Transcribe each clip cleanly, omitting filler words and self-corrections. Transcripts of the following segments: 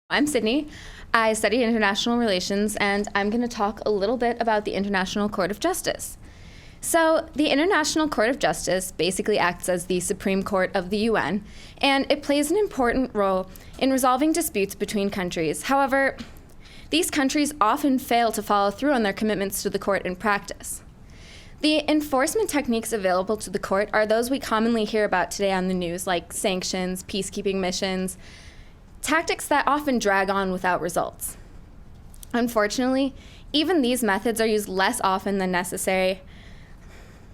I'm Sydney. I study international relations, and I'm going to talk a little bit about the International Court of Justice. So, the International Court of Justice basically acts as the Supreme Court of the UN, and it plays an important role in resolving disputes between countries. However, these countries often fail to follow through on their commitments to the court in practice. The enforcement techniques available to the court are those we commonly hear about today on the news, like sanctions, peacekeeping missions, tactics that often drag on without results. Unfortunately, even these methods are used less often than necessary.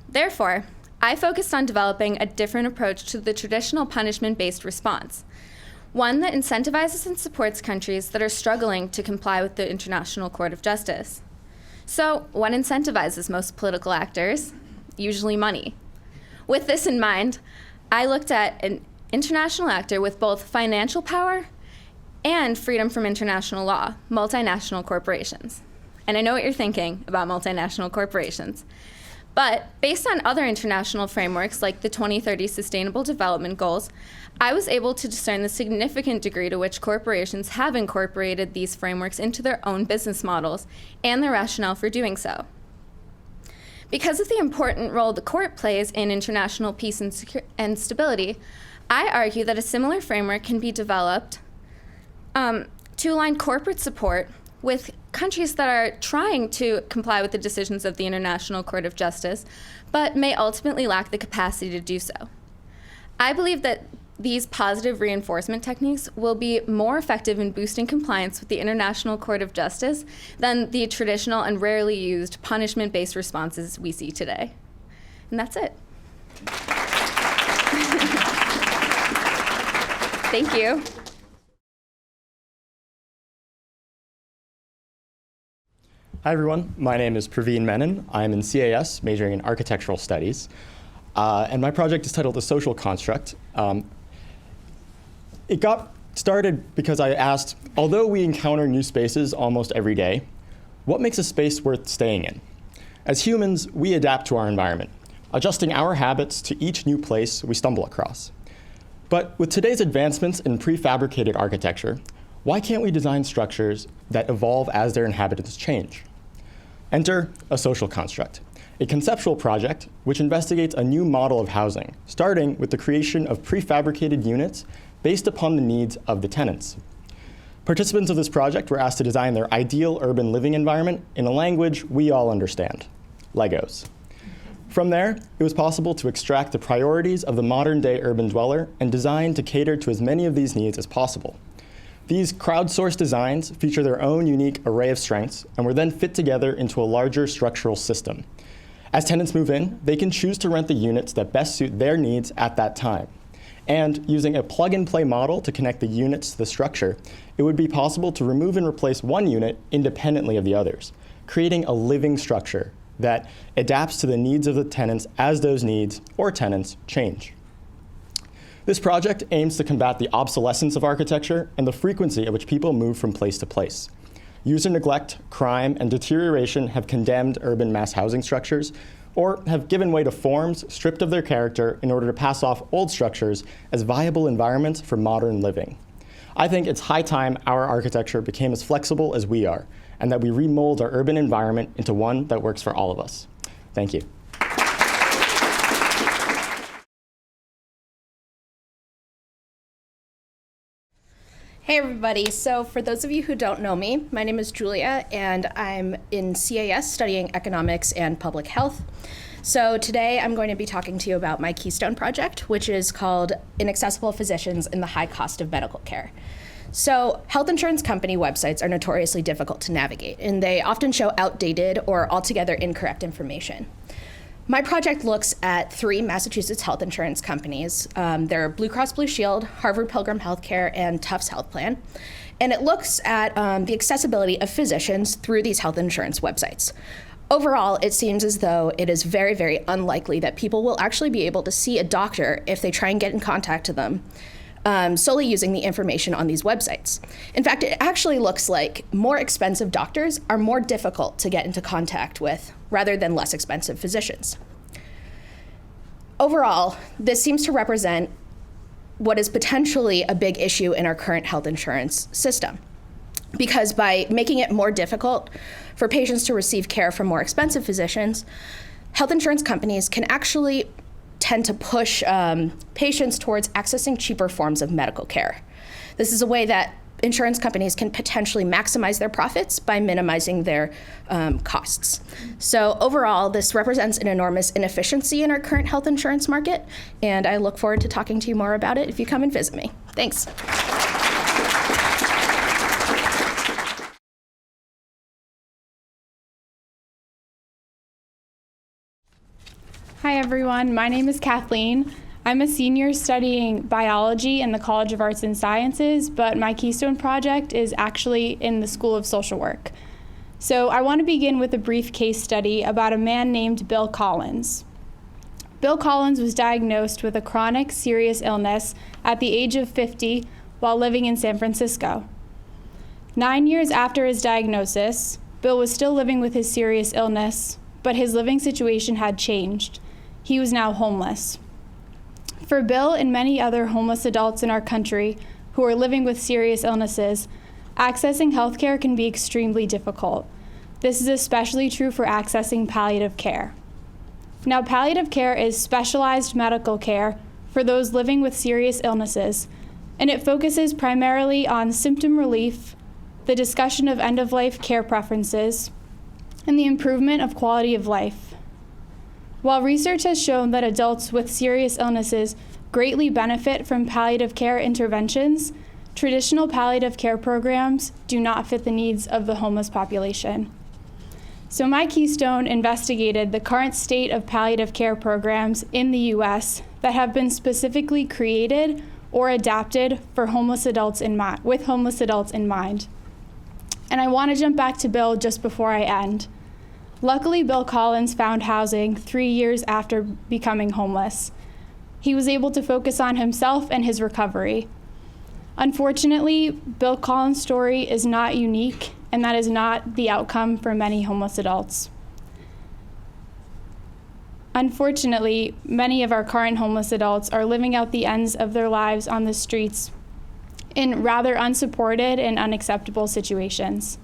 Therefore, I focused on developing a different approach to the traditional punishment-based response, one that incentivizes and supports countries that are struggling to comply with the International Court of Justice. So, what incentivizes most political actors? Usually money. With this in mind, I looked at an international actor with both financial power and freedom from international law, multinational corporations. And I know what you're thinking about multinational corporations. But based on other international frameworks like the 2030 Sustainable Development Goals, I was able to discern the significant degree to which corporations have incorporated these frameworks into their own business models and their rationale for doing so. Because of the important role the court plays in international peace and stability, I argue that a similar framework can be developed to align corporate support with countries that are trying to comply with the decisions of the International Court of Justice, but may ultimately lack the capacity to do so. I believe that these positive reinforcement techniques will be more effective in boosting compliance with the International Court of Justice than the traditional and rarely used punishment-based responses we see today. And that's it. Thank you. Hi everyone, my name is Praveen Menon. I'm in CAS, majoring in architectural studies. And my project is titled A Social Construct. It got started because I asked, although we encounter new spaces almost every day, what makes a space worth staying in? As humans, we adapt to our environment, adjusting our habits to each new place we stumble across. But with today's advancements in prefabricated architecture, why can't we design structures that evolve as their inhabitants change? Enter A Social Construct, a conceptual project which investigates a new model of housing, starting with the creation of prefabricated units based upon the needs of the tenants. Participants of this project were asked to design their ideal urban living environment in a language we all understand, Legos. From there, it was possible to extract the priorities of the modern-day urban dweller and design to cater to as many of these needs as possible. These crowdsourced designs feature their own unique array of strengths and were then fit together into a larger structural system. As tenants move in, they can choose to rent the units that best suit their needs at that time. And using a plug-and-play model to connect the units to the structure, it would be possible to remove and replace one unit independently of the others, creating a living structure that adapts to the needs of the tenants as those needs or tenants change. This project aims to combat the obsolescence of architecture and the frequency at which people move from place to place. User neglect, crime, and deterioration have condemned urban mass housing structures, or have given way to forms stripped of their character in order to pass off old structures as viable environments for modern living. I think it's high time our architecture became as flexible as we are, and that we remold our urban environment into one that works for all of us. Thank you. Hey everybody, so for those of you who don't know me, my name is Julia and I'm in CAS studying economics and public health. So today I'm going to be talking to you about my Keystone project, which is called Inaccessible Physicians and the High Cost of Medical Care. So health insurance company websites are notoriously difficult to navigate, and they often show outdated or altogether incorrect information. My project looks at 3 Massachusetts health insurance companies. They're Blue Cross Blue Shield, Harvard Pilgrim Healthcare, and Tufts Health Plan. And it looks at the accessibility of physicians through these health insurance websites. Overall, it seems as though it is very, very unlikely that people will actually be able to see a doctor if they try and get in contact with them solely using the information on these websites. In fact, it actually looks like more expensive doctors are more difficult to get into contact with rather than less expensive physicians. Overall, this seems to represent what is potentially a big issue in our current health insurance system. Because by making it more difficult for patients to receive care from more expensive physicians, health insurance companies can actually tend to push patients towards accessing cheaper forms of medical care. This is a way that insurance companies can potentially maximize their profits by minimizing their costs. So overall, this represents an enormous inefficiency in our current health insurance market, and I look forward to talking to you more about it if you come and visit me. Thanks. Hi everyone, my name is Kathleen. I'm a senior studying biology in the College of Arts and Sciences, but my Keystone project is actually in the School of Social Work. So I want to begin with a brief case study about a man named Bill Collins. Bill Collins was diagnosed with a chronic serious illness at the age of 50 while living in San Francisco. 9 years after his diagnosis, Bill was still living with his serious illness, but his living situation had changed. He was now homeless. For Bill and many other homeless adults in our country who are living with serious illnesses, accessing healthcare can be extremely difficult. This is especially true for accessing palliative care. Now, palliative care is specialized medical care for those living with serious illnesses, and it focuses primarily on symptom relief, the discussion of end-of-life care preferences, and the improvement of quality of life. While research has shown that adults with serious illnesses greatly benefit from palliative care interventions, traditional palliative care programs do not fit the needs of the homeless population. So my Keystone investigated the current state of palliative care programs in the U.S. that have been specifically created or adapted for homeless adults with homeless adults in mind. And I want to jump back to Bill just before I end. Luckily, Bill Collins found housing 3 years after becoming homeless. He was able to focus on himself and his recovery. Unfortunately, Bill Collins' story is not unique, and that is not the outcome for many homeless adults. Unfortunately, many of our current homeless adults are living out the ends of their lives on the streets in rather unsupported and unacceptable situations.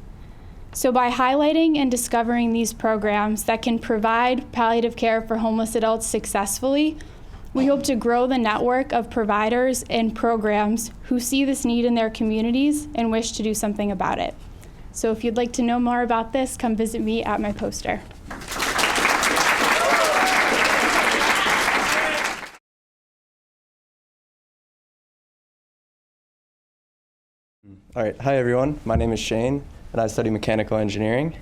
So by highlighting and discovering these programs that can provide palliative care for homeless adults successfully, we hope to grow the network of providers and programs who see this need in their communities and wish to do something about it. So if you'd like to know more about this, come visit me at my poster. All right, hi everyone. My name is Shane, and I study mechanical engineering.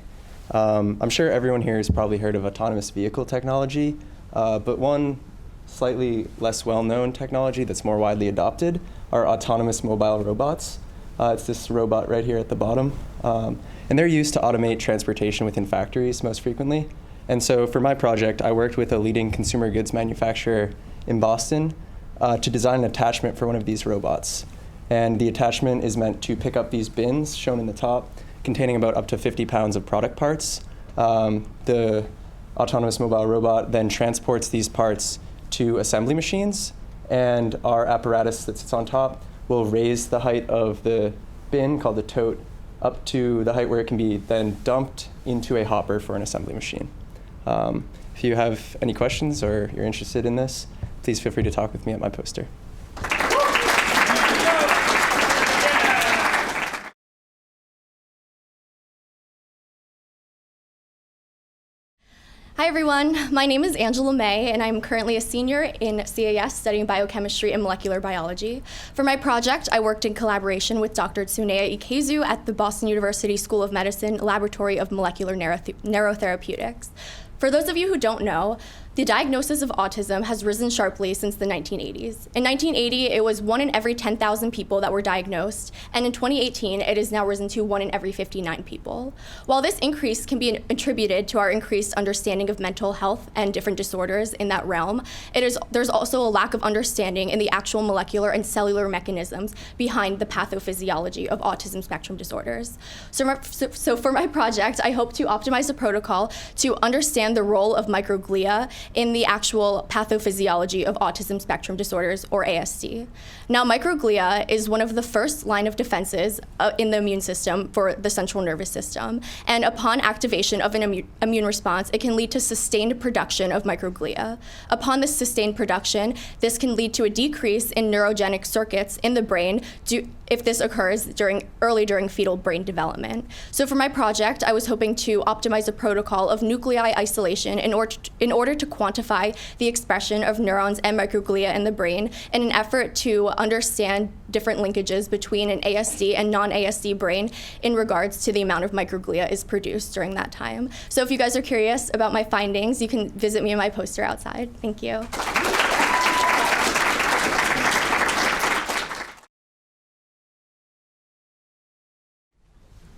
I'm sure everyone here has probably heard of autonomous vehicle technology, but one slightly less well-known technology that's more widely adopted are autonomous mobile robots. It's this robot right here at the bottom, and they're used to automate transportation within factories most frequently. And so for my project, I worked with a leading consumer goods manufacturer in Boston to design an attachment for one of these robots. And the attachment is meant to pick up these bins shown in the top, containing about up to 50 pounds of product parts. The autonomous mobile robot then transports these parts to assembly machines, and our apparatus that sits on top will raise the height of the bin, called the tote, up to the height where it can be then dumped into a hopper for an assembly machine. If you have any questions or you're interested in this, please feel free to talk with me at my poster. Hi everyone, my name is Angela May, and I'm currently a senior in CAS studying biochemistry and molecular biology. For my project, I worked in collaboration with Dr. Tsunea Ikezu at the Boston University School of Medicine Laboratory of Molecular Neurotherapeutics. For those of you who don't know, the diagnosis of autism has risen sharply since the 1980s. In 1980, it was 1 in every 10,000 people that were diagnosed, and in 2018, it has now risen to 1 in every 59 people. While this increase can be attributed to our increased understanding of mental health and different disorders in that realm, there's also a lack of understanding in the actual molecular and cellular mechanisms behind the pathophysiology of autism spectrum disorders. So for my project, I hope to optimize the protocol to understand the role of microglia in the actual pathophysiology of autism spectrum disorders, or ASD. Now, microglia is one of the first line of defenses in the immune system for the central nervous system. And upon activation of an immune response, it can lead to sustained production of microglia. Upon this sustained production, this can lead to a decrease in neurogenic circuits in the brain if this occurs early during fetal brain development. So for my project, I was hoping to optimize a protocol of nuclei isolation in order to quantify the expression of neurons and microglia in the brain in an effort to understand different linkages between an ASD and non-ASD brain in regards to the amount of microglia is produced during that time. So if you guys are curious about my findings, you can visit me in my poster outside. Thank you.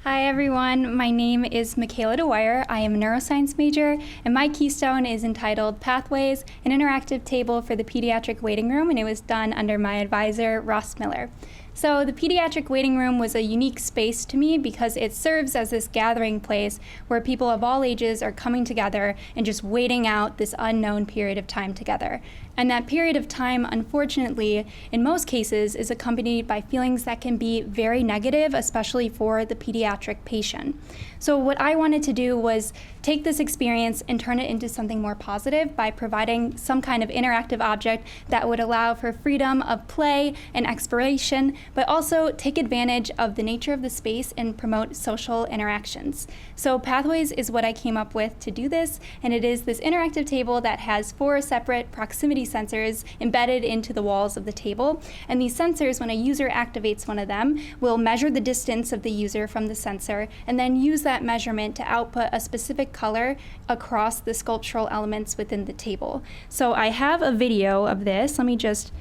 Hi everyone, my name is Michaela Dwyer. I am a neuroscience major, and my keystone is entitled Pathways, an interactive table for the pediatric waiting room, and it was done under my advisor, Ross Miller. So the pediatric waiting room was a unique space to me because it serves as this gathering place where people of all ages are coming together and just waiting out this unknown period of time together. And that period of time, unfortunately, in most cases, is accompanied by feelings that can be very negative, especially for the pediatric patient. So what I wanted to do was take this experience and turn it into something more positive by providing some kind of interactive object that would allow for freedom of play and exploration, but also take advantage of the nature of the space and promote social interactions. So Pathways is what I came up with to do this, and it is this interactive table that has 4 separate proximity sensors embedded into the walls of the table. And these sensors, when a user activates one of them, will measure the distance of the user from the sensor and then use that measurement to output a specific color across the sculptural elements within the table. So I have a video of this. Let me just,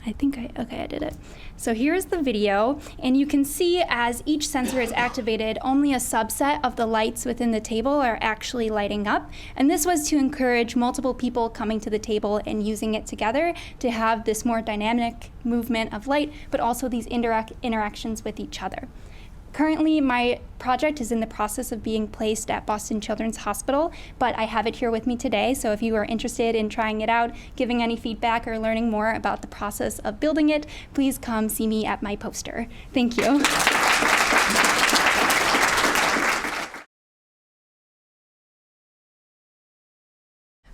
I did it. So here's the video, and you can see as each sensor is activated, only a subset of the lights within the table are actually lighting up. And this was to encourage multiple people coming to the table and using it together to have this more dynamic movement of light, but also these interactions with each other. Currently, my project is in the process of being placed at Boston Children's Hospital, but I have it here with me today, so if you are interested in trying it out, giving any feedback, or learning more about the process of building it, please come see me at my poster. Thank you.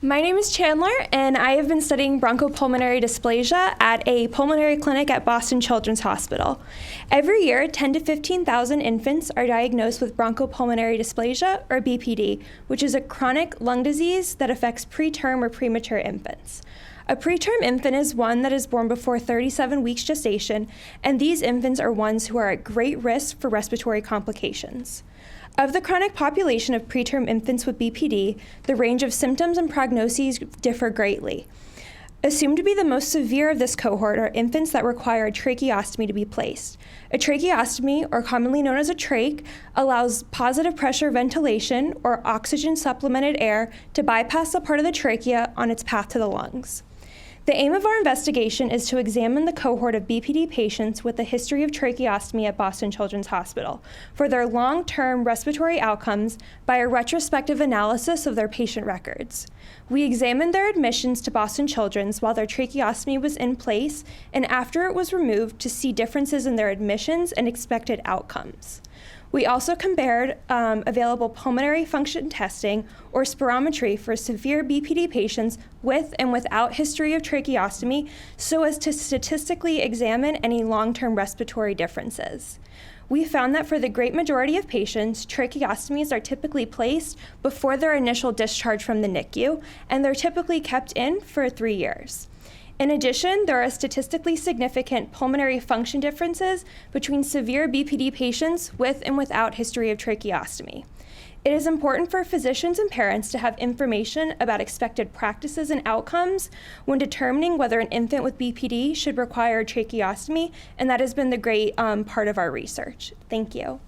My name is Chandler, and I have been studying bronchopulmonary dysplasia at a pulmonary clinic at Boston Children's Hospital. Every year, 10 to 15,000 infants are diagnosed with bronchopulmonary dysplasia, or BPD, which is a chronic lung disease that affects preterm or premature infants. A preterm infant is one that is born before 37 weeks gestation, and these infants are ones who are at great risk for respiratory complications. Of the chronic population of preterm infants with BPD, the range of symptoms and prognoses differ greatly. Assumed to be the most severe of this cohort are infants that require a tracheostomy to be placed. A tracheostomy, or commonly known as a trach, allows positive pressure ventilation, or oxygen-supplemented air, to bypass the part of the trachea on its path to the lungs. The aim of our investigation is to examine the cohort of BPD patients with a history of tracheostomy at Boston Children's Hospital for their long-term respiratory outcomes by a retrospective analysis of their patient records. We examined their admissions to Boston Children's while their tracheostomy was in place and after it was removed to see differences in their admissions and expected outcomes. We also compared available pulmonary function testing, or spirometry, for severe BPD patients with and without history of tracheostomy so as to statistically examine any long-term respiratory differences. We found that for the great majority of patients, tracheostomies are typically placed before their initial discharge from the NICU, and they're typically kept in for 3 years. In addition, there are statistically significant pulmonary function differences between severe BPD patients with and without history of tracheostomy. It is important for physicians and parents to have information about expected practices and outcomes when determining whether an infant with BPD should require a tracheostomy, and that has been the great part of our research. Thank you.